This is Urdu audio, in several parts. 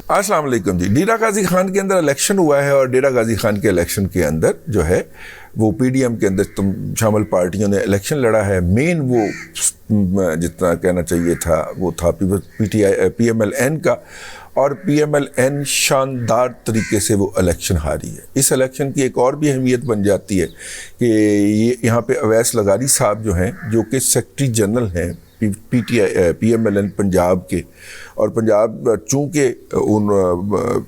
السلام علیکم جی. ڈیرہ غازی خان کے اندر الیکشن ہوا ہے اور ڈیرہ غازی خان کے الیکشن کے اندر جو ہے وہ پی ڈی ایم کے اندر شامل پارٹیوں نے الیکشن لڑا ہے. مین وہ جتنا کہنا چاہیے تھا وہ تھا پی ایم ایل این کا, اور پی ایم ایل این شاندار طریقے سے وہ الیکشن ہاری ہے. اس الیکشن کی ایک اور بھی اہمیت بن جاتی ہے کہ یہاں پہ اویس لغاری صاحب جو ہیں, جو کہ سیکرٹری جنرل ہیں P M L N Punjab کے, اور پنجاب چونکہ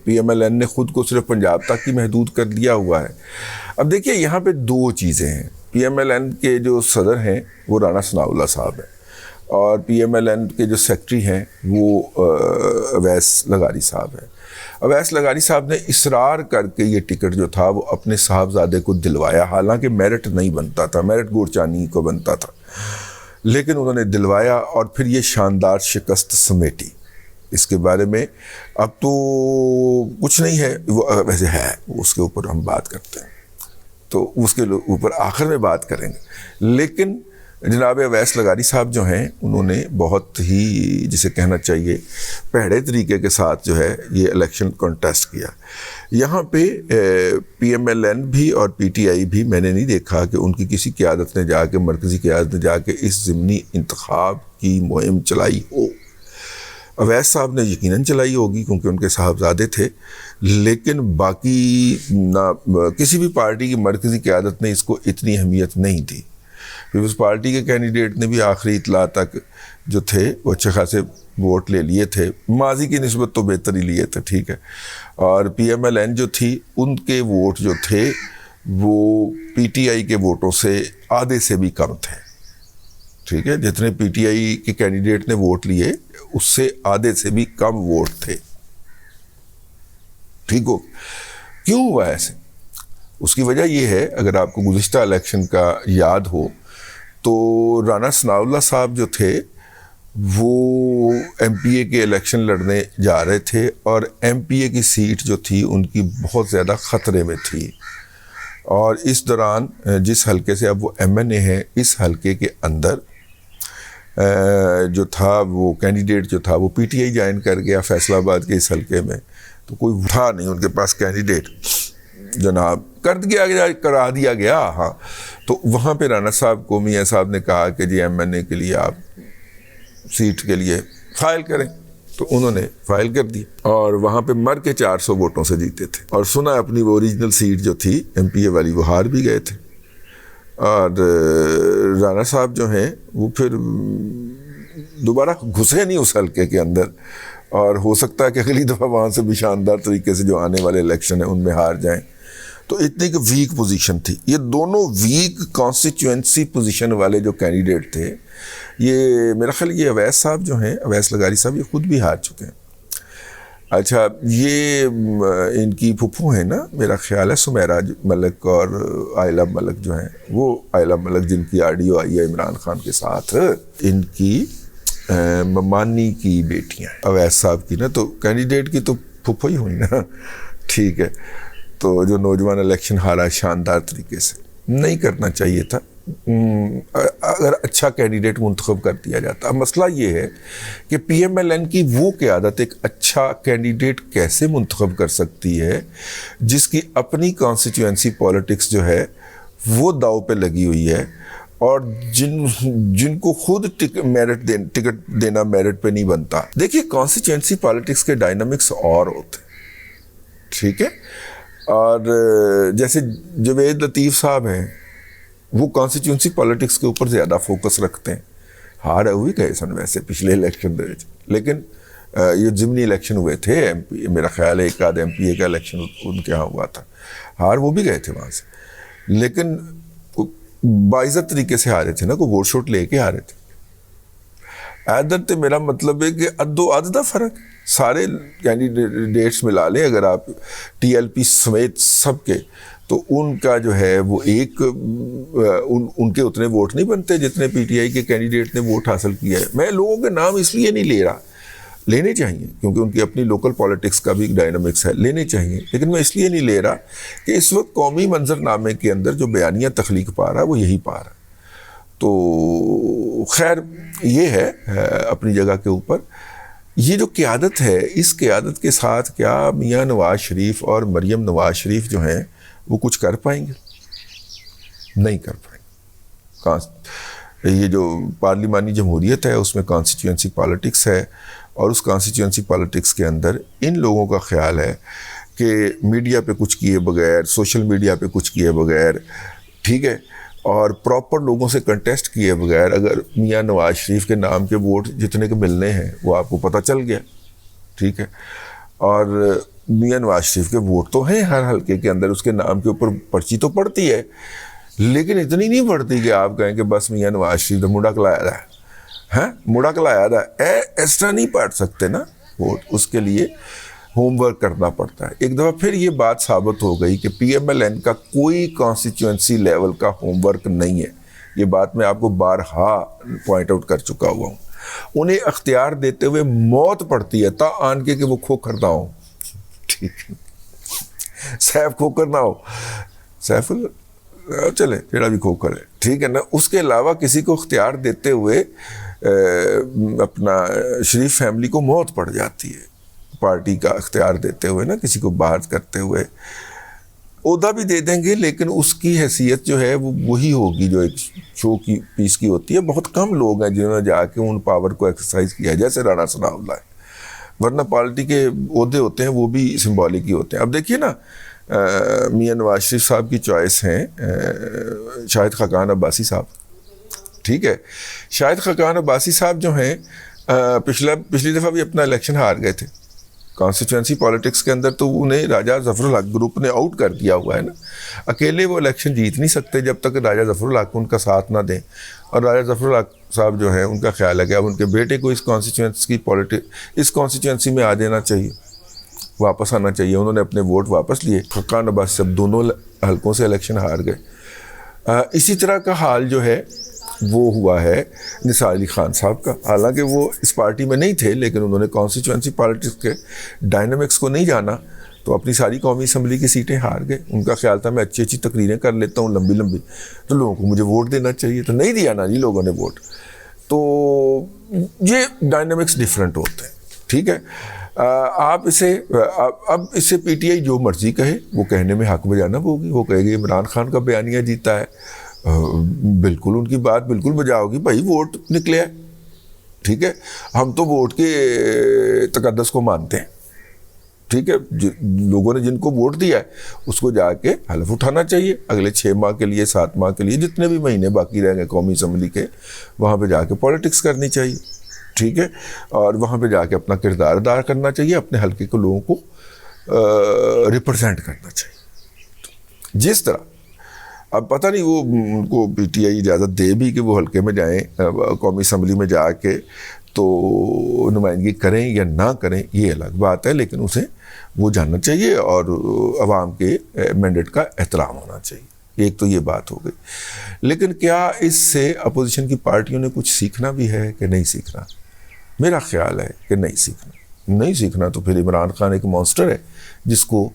پی ایم ایل این نے خود کو صرف پنجاب تک ہی محدود کر دیا ہوا ہے. اب دیکھیے یہاں پہ دو چیزیں ہیں. پی ایم ایل این کے جو صدر ہیں وہ رانا ثناءاللہ صاحب ہیں, اور پی ایم ایل این کے جو سیکرٹری ہیں وہ اویس لغاری صاحب ہیں. اویس لغاری صاحب نے اصرار کر کے یہ ٹکٹ جو تھا وہ اپنے صاحبزادے کو دلوایا, حالانکہ میرٹ نہیں بنتا تھا, میرٹ گورچانی کو بنتا تھا, لیکن انہوں نے دلوایا اور پھر یہ شاندار شکست سمیٹی. اس کے بارے میں اب تو کچھ نہیں ہے, وہ ویسے ہے, اس کے اوپر ہم بات کرتے ہیں تو اس کے اوپر آخر میں بات کریں گے. لیکن جناب اویس لغاری صاحب جو ہیں انہوں نے بہت ہی جسے کہنا چاہیے پیڑے طریقے کے ساتھ جو ہے یہ الیکشن کنٹیسٹ کیا. یہاں پہ پی ایم ایل این بھی اور پی ٹی آئی بھی میں نے نہیں دیکھا کہ ان کی کسی قیادت نے جا کے, مرکزی قیادت نے جا کے اس ضمنی انتخاب کی مہم چلائی ہو. اویس صاحب نے یقیناً چلائی ہوگی کیونکہ ان کے صاحبزادے تھے, لیکن باقی نہ کسی بھی پارٹی کی مرکزی قیادت نے اس کو اتنی اہمیت نہیں دی. پیپلز پارٹی کے کینڈیڈیٹ نے بھی آخری اطلاع تک جو تھے وہ اچھے خاصے ووٹ لے لیے تھے, ماضی کی نسبت تو بہتر ہی لیے تھے, ٹھیک ہے. اور پی ایم ایل این جو تھی ان کے ووٹ جو تھے وہ پی ٹی آئی کے ووٹوں سے آدھے سے بھی کم تھے, ٹھیک ہے. جتنے پی ٹی آئی کے کینڈیڈیٹ نے ووٹ لیے اس سے آدھے سے بھی کم ووٹ تھے, ٹھیک ہو. کیوں ہوا ایسے؟ اس کی وجہ یہ ہے, اگر آپ کو گزشتہ الیکشن کا یاد ہو تو رانا ثناءاللہ صاحب جو تھے وہ ایم پی اے کے الیکشن لڑنے جا رہے تھے, اور ایم پی اے کی سیٹ جو تھی ان کی بہت زیادہ خطرے میں تھی. اور اس دوران جس حلقے سے اب وہ ایم این اے ہیں, اس حلقے کے اندر جو تھا وہ کینڈیڈیٹ جو تھا وہ پی ٹی آئی جوائن کر گیا فیصل آباد کے اس حلقے میں, تو کوئی تھا نہیں ان کے پاس کینڈیڈیٹ, جناب کرا دیا گیا. ہاں, تو وہاں پہ رانا صاحب کو میاں صاحب نے کہا کہ جی ایم این اے کے لیے آپ سیٹ کے لیے فائل کریں, تو انہوں نے فائل کر دی اور وہاں پہ مر کے 400 ووٹوں سے جیتے تھے. اور سنا اپنی وہ اوریجنل سیٹ جو تھی ایم پی اے والی وہ ہار بھی گئے تھے. اور رانا صاحب جو ہیں وہ پھر دوبارہ گھسے نہیں اس حلقے کے اندر, اور ہو سکتا ہے کہ اگلی دفعہ وہاں سے بھی شاندار طریقے سے جو آنے والے الیکشن ہیں ان میں ہار جائیں. تو اتنی کہ ویک پوزیشن تھی. یہ دونوں ویک کانسٹیچوئنسی پوزیشن والے جو کینڈیڈیٹ تھے, یہ میرا خیال یہ اویس صاحب جو ہیں, اویس لغاری صاحب, یہ خود بھی ہار چکے ہیں. اچھا, یہ ان کی پھپھو ہیں نا, میرا خیال ہے سمیرہ ملک اور آئلہ ملک جو ہیں, وہ آئلہ ملک جن کی آڈیو آئی ہے عمران خان کے ساتھ, ان کی ممانی کی بیٹیاں ہیں اویس صاحب کی نا, تو کینڈیڈیٹ کی تو پھپھو ہی ہوئی نا, ٹھیک ہے. تو جو نوجوان الیکشن ہارا شاندار طریقے سے, نہیں کرنا چاہیے تھا, اگر اچھا کینڈیڈیٹ منتخب کر دیا جاتا. مسئلہ یہ ہے کہ پی ایم ایل این کی وہ قیادت ایک اچھا کینڈیڈیٹ کیسے منتخب کر سکتی ہے جس کی اپنی کانسٹیچوئنسی پالیٹکس جو ہے وہ داؤ پہ لگی ہوئی ہے, اور جن کو خود ٹکٹ دینا میرٹ پہ نہیں بنتا. دیکھیے کانسٹیچوئنسی پالیٹکس کے ڈائنامکس اور ہوتے, ٹھیک ہے. اور جیسے جوید لطیف صاحب ہیں وہ کانسٹیچوئنسی پالیٹکس کے اوپر زیادہ فوکس رکھتے ہیں. ہار ہوئی گئے سن ویسے پچھلے الیکشن دے, لیکن یہ ضمنی الیکشن ہوئے تھے ایم پی, میرا خیال ہے ایک آدھ ایم پی اے کا الیکشن ان کے ہاں ہوا تھا, ہار وہ بھی گئے تھے وہاں سے, لیکن باعزت طریقے سے ہارے تھے نا, کوئی ووٹ شوٹ لے کے ہارے تھے. عادت میرا مطلب ہے کہ اد و عددہ فرق, سارے کینڈیڈیٹس ملا لیں اگر آپ ٹی ایل پی سمیت سب کے, تو ان کا جو ہے وہ ایک ان کے اتنے ووٹ نہیں بنتے جتنے پی ٹی آئی کے کینڈیڈیٹ نے ووٹ حاصل کیا ہے. میں لوگوں کے نام اس لیے نہیں لے رہا, لینے چاہیے کیونکہ ان کی اپنی لوکل پالیٹکس کا بھی ڈائنامکس ہے, لینے چاہیے, لیکن میں اس لیے نہیں لے رہا کہ اس وقت قومی منظر نامے کے اندر جو بیانیہ تخلیق پا رہا ہے وہ یہی پا رہا ہے. تو خیر یہ ہے اپنی جگہ کے اوپر. یہ جو قیادت ہے، اس قیادت کے ساتھ کیا میاں نواز شریف اور مریم نواز شریف جو ہیں وہ کچھ کر پائیں گے؟ نہیں کر پائیں گے۔ یہ جو پارلیمانی جمہوریت ہے اس میں کانسٹیچوئنسی پالیٹکس ہے، اور اس کانسٹیچوئنسی پالیٹکس کے اندر ان لوگوں کا خیال ہے کہ میڈیا پہ کچھ کیے بغیر، سوشل میڈیا پہ کچھ کیے بغیر، ٹھیک ہے، اور پراپر لوگوں سے کنٹیسٹ کیے بغیر اگر میاں نواز شریف کے نام کے ووٹ جتنے کے ملنے ہیں وہ آپ کو پتہ چل گیا، ٹھیک ہے، اور میاں نواز شریف کے ووٹ تو ہیں ہر حلقے کے اندر، اس کے نام کے اوپر پرچی تو پڑتی ہے، لیکن اتنی نہیں پڑتی کہ آپ کہیں کہ بس میاں نواز شریف مڑا کلایا رہا ہے، مڑا کلایا رہا ہے، اس طرح نہیں پڑھ سکتے نا ووٹ، اس کے لیے ہوم ورک کرنا پڑتا ہے۔ ایک دفعہ پھر یہ بات ثابت ہو گئی کہ پی ایم ایل این کا کوئی کانسٹیچوئنسی لیول کا ہوم ورک نہیں ہے، یہ بات میں آپ کو بارہا پوائنٹ آؤٹ کر چکا ہوا ہوں۔ انہیں اختیار دیتے ہوئے موت پڑتی ہے تا آن کے کہ وہ کھوکھر نہ ہو، ٹھیک ہے، سیف کھوکھر نہ ہو، سیف چلے جڑا بھی کھوکھر ہے، ٹھیک ہے نا، اس کے علاوہ کسی کو اختیار دیتے ہوئے اپنا شریف فیملی کو موت پڑ جاتی ہے، پارٹی کا اختیار دیتے ہوئے نا، کسی کو باہر کرتے ہوئے عہدہ بھی دے دیں گے، لیکن اس کی حیثیت جو ہے وہ وہی ہوگی جو ایک شو کی پیس کی ہوتی ہے۔ بہت کم لوگ ہیں جنہوں نے جا کے ان پاور کو ایکسرسائز کیا جیسے رانا ثناء اللہ ہے، ورنہ پارٹی کے عہدے ہوتے ہیں وہ بھی سمبولک ہی ہوتے ہیں۔ اب دیکھیے نا، میاں نواز شریف صاحب کی چوائس ہیں شاہد خاقان عباسی صاحب، ٹھیک ہے، شاہد خاقان عباسی صاحب جو ہیں پچھلی دفعہ بھی اپنا الیکشن ہار گئے تھے کانسٹیچوئنسی پالیٹکس کے اندر، تو انہیں راجہ ظفر الحق گروپ نے آؤٹ کر دیا ہوا ہے نا، اکیلے وہ الیکشن جیت نہیں سکتے جب تک راجہ ظفر الحق ان کا ساتھ نہ دیں، اور راجہ ظفر الحق صاحب جو ہیں ان کا خیال ہے کہ اب ان کے بیٹے کو اس کانسٹیچوئنسی میں آ دینا چاہیے، واپس آنا چاہیے، انہوں نے اپنے ووٹ واپس لیے، خاقان عباسی صاحب دونوں حلقوں سے الیکشن ہار گئے۔ اسی طرح کا حال جو ہے وہ ہوا ہے نثار علی خان صاحب کا، حالانکہ وہ اس پارٹی میں نہیں تھے لیکن انہوں نے کانسٹیچوئنسی پالیٹکس کے ڈائنامکس کو نہیں جانا، تو اپنی ساری قومی اسمبلی کی سیٹیں ہار گئے۔ ان کا خیال تھا میں اچھی اچھی تقریریں کر لیتا ہوں لمبی لمبی، تو لوگوں کو مجھے ووٹ دینا چاہیے، تو نہیں دیا نا جی لوگوں نے ووٹ۔ تو یہ ڈائنامکس ڈفرینٹ ہوتے ہیں، ٹھیک ہے۔ آپ اب اسے پی ٹی آئی جو مرضی کہے، وہ کہنے میں حق بجانب ہوگی، وہ کہے گی عمران خان کا بیانیہ جیتا ہے، بالکل ان کی بات بالکل بجا ہوگی، بھائی ووٹ نکلے ہے، ٹھیک ہے، ہم تو ووٹ کے تقدس کو مانتے ہیں، ٹھیک ہے، لوگوں نے جن کو ووٹ دیا ہے اس کو جا کے حلف اٹھانا چاہیے اگلے 6 ماہ کے لیے، 7 ماہ کے لیے، جتنے بھی مہینے باقی رہیں گے قومی اسمبلی کے، وہاں پہ جا کے پالیٹکس کرنی چاہیے، ٹھیک ہے، اور وہاں پہ جا کے اپنا کردار ادا کرنا چاہیے، اپنے حلقے کے لوگوں کو ریپرزینٹ کرنا چاہیے۔ جس طرح اب پتہ نہیں وہ ان کو پی ٹی آئی اجازت دے بھی کہ وہ حلقے میں جائیں قومی اسمبلی میں جا کے تو نمائندگی کریں یا نہ کریں، یہ الگ بات ہے، لیکن اسے وہ جاننا چاہیے اور عوام کے مینڈیٹ کا احترام ہونا چاہیے۔ ایک تو یہ بات ہو گئی، لیکن کیا اس سے اپوزیشن کی پارٹیوں نے کچھ سیکھنا بھی ہے کہ نہیں سیکھنا؟ میرا خیال ہے کہ نہیں سیکھنا تو پھر عمران خان ایک مانسٹر ہے جس کو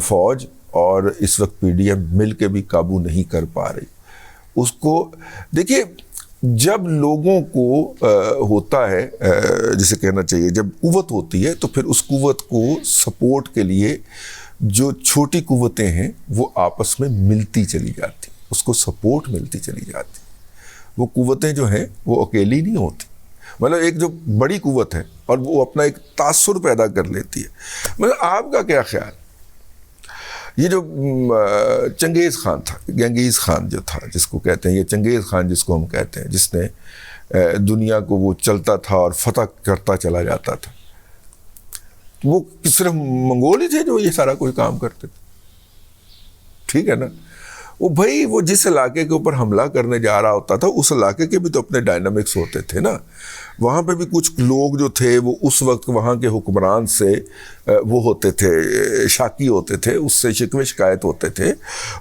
فوج اور اس وقت پی ڈی ایم مل کے بھی قابو نہیں کر پا رہی۔ اس کو دیکھیے، جب لوگوں کو ہوتا ہے جسے کہنا چاہیے، جب قوت ہوتی ہے تو پھر اس قوت کو سپورٹ کے لیے جو چھوٹی قوتیں ہیں وہ آپس میں ملتی چلی جاتی، اس کو سپورٹ ملتی چلی جاتی۔ وہ قوتیں جو ہیں وہ اکیلی نہیں ہوتی، مطلب ایک جو بڑی قوت ہے اور وہ اپنا ایک تاثر پیدا کر لیتی ہے۔ مطلب آپ کا کیا خیال؟ یہ جو چنگیز خان تھا، گنگیز خان جو تھا جس کو کہتے ہیں، یہ چنگیز خان جس کو ہم کہتے ہیں، جس نے دنیا کو وہ چلتا تھا اور فتح کرتا چلا جاتا تھا، وہ صرف منگول ہی تھے جو یہ سارا کوئی کام کرتے تھے، ٹھیک ہے نا۔ وہ بھائی وہ جس علاقے کے اوپر حملہ کرنے جا رہا ہوتا تھا اس علاقے کے بھی تو اپنے ڈائنامکس ہوتے تھے نا، وہاں پہ بھی کچھ لوگ جو تھے وہ اس وقت وہاں کے حکمران سے وہ ہوتے تھے، شاکی ہوتے تھے، اس سے شکوے شکایت ہوتے تھے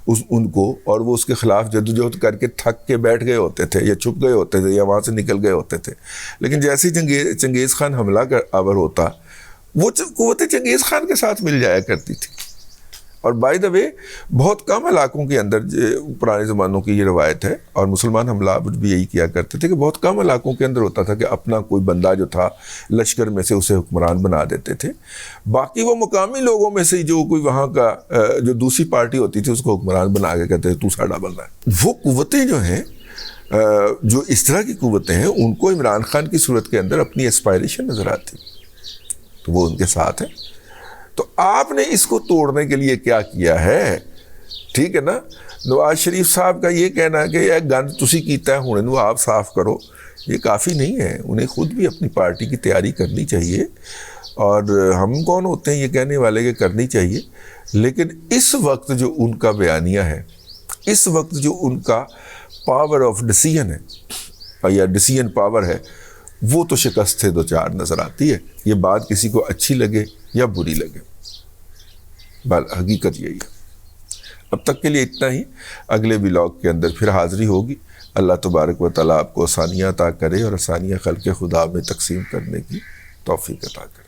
ان کو، اور وہ اس کے خلاف جدوجہد کر کے تھک کے بیٹھ گئے ہوتے تھے یا چھپ گئے ہوتے تھے یا وہاں سے نکل گئے ہوتے تھے۔ لیکن جیسے ہی چنگیز خان حملہ آور ہوتا، وہ قوت چنگیز خان کے ساتھ مل جایا کرتی تھی، اور بائی دا وے بہت کم علاقوں کے اندر پرانے زمانوں کی یہ روایت ہے، اور مسلمان حملہ بھی یہی کیا کرتے تھے کہ بہت کم علاقوں کے اندر ہوتا تھا کہ اپنا کوئی بندہ جو تھا لشکر میں سے اسے حکمران بنا دیتے تھے، باقی وہ مقامی لوگوں میں سے جو کوئی وہاں کا جو دوسری پارٹی ہوتی تھی اس کو حکمران بنا کے کہتے تھے تو ساڈا بندہ ہے۔ وہ قوتیں جو ہیں جو اس طرح کی قوتیں ہیں ان کو عمران خان کی صورت کے اندر اپنی اسپائریشن نظر آتی، تو وہ ان کے ساتھ ہے۔ تو آپ نے اس کو توڑنے کے لیے کیا کیا ہے؟ ٹھیک ہے نا، نواز شریف صاحب کا یہ کہنا ہے کہ یہ گند تسی کیتا ہے ہن انہوں آپ صاف کرو، یہ کافی نہیں ہے، انہیں خود بھی اپنی پارٹی کی تیاری کرنی چاہیے، اور ہم کون ہوتے ہیں یہ کہنے والے کہ کرنی چاہیے، لیکن اس وقت جو ان کا بیانیہ ہے، اس وقت جو ان کا پاور آف ڈیسیژن ہے یا ڈیسیژن پاور ہے، وہ تو شکست دو چار نظر آتی ہے، یہ بات کسی کو اچھی لگے یا بری لگے، حقیقت یہی ہے۔ اب تک کے لیے اتنا ہی، اگلے ولاگ کے اندر پھر حاضری ہوگی۔ اللہ تبارک و تعالیٰ آپ کو آسانیاں عطا کرے اور آسانیاں خلق خدا میں تقسیم کرنے کی توفیق عطا کرے۔